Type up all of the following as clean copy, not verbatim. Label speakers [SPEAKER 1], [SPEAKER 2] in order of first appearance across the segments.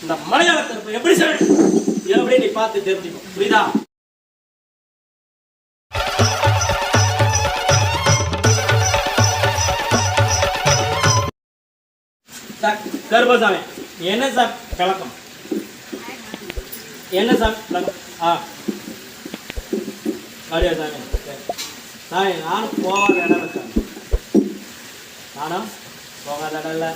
[SPEAKER 1] இந்த மலையாள கருப்பு எப்படி சாமி எப்படி நீ பார்த்து தெரிஞ்சுக்கோ. புரியுதா? கருப்பசாமி என்ன சார் விளக்கம்? என்ன சாமி விளக்கம்? அப்படியா சாமி? சாமி நானும் போகாத இடம் சாமி. நானும் போகாத இடம் இல்லை.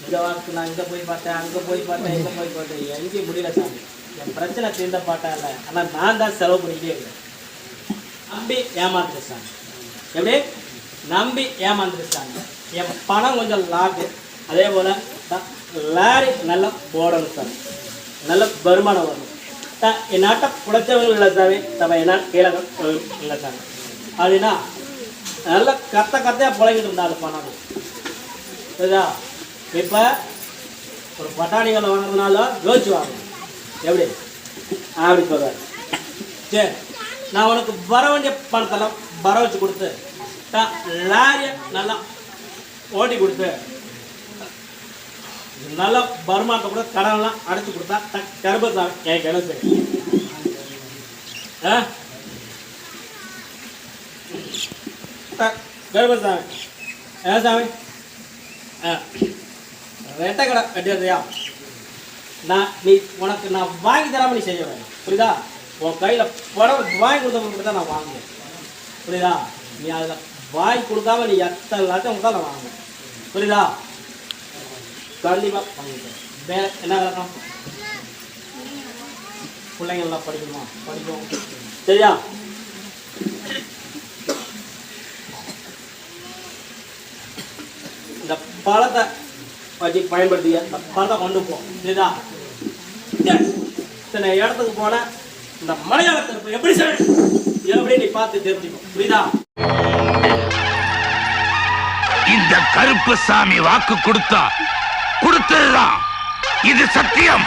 [SPEAKER 1] இந்த வாரத்துக்கு நான் இங்கே போய் பார்த்தேன், அங்கே போய் பார்த்தேன், இங்கே போய் பார்த்தேன், எங்கேயும் முடியல சாமி. என் பிரச்சனை தீர்ந்த பாட்டா இல்லை. ஆனால் நான் தான் செலவு பண்ணிக்கிட்டே இருக்கேன். நம்பி ஏமாந்துட்டு சாமி. எப்படி நம்பி ஏமாந்துட்டு சாமி. என் பணம் கொஞ்சம் லாக்கு. அதே போல் லாரி நல்லா போடணும் சார். நல்ல வருமானம் வரணும். என் நாட்டை குடைச்சவங்க இல்லை சாமி. தப்ப என்ன கீழே இல்லை சாமி. அப்படின்னா நல்லா கத்தையாக புழங்கிட்டு இருந்தா அது பணம். சரிதா? இப்போ ஒரு பட்டாணிகளை வாங்குறதுனால யோசிச்சு வாங்கணும். எப்படி அப்படி சொல்கிறார். சரி, நான் உனக்கு வர வேண்டிய பணத்தெல்லாம் வர வச்சு கொடுத்து லாரியை நல்லா ஓட்டி கொடுத்து நல்ல வருமானத்தை கூட கடன்லாம் அடைச்சி கொடுத்தா கருப்பசாமி எனக்கு என்ன சரி. கருப்பசாமி ஏன் சாமி ரெட்டை கடை கட்டியா? நீ உனக்கு நான் வாங்கி தராமல் நீ செய்ய வேணும். புரியுதா? உன் கையில் படம் வாங்கி கொடுத்தவங்க தான் நான் வாங்குவேன். புரியுதா? நீ அதில் வாங்கி கொடுக்காம நீ எத்தனை லட்சம் கொடுத்தா நான் வாங்குவேன். புரியுதா? கண்டிப்பாக வாங்கிக்கிறேன். வேற என்ன விளக்கம்? பிள்ளைங்கள்லாம் படிக்கணுமா? படிக்கும். சரியா? இந்த பழத்தை வச்சு பயன்படுத்திய இந்த பழத்தை கொண்டு போ. சரிதா? இத்தனை இடத்துக்கு போன இந்த மலையாள கருப்பு எப்படி சார் எப்படி நீ பார்த்து தெரிஞ்சுக்கோ. புரியுதா?
[SPEAKER 2] இந்த கருப்பு சாமி வாக்கு கொடுத்தா கொடுத்துடலாம். இது சத்தியம்.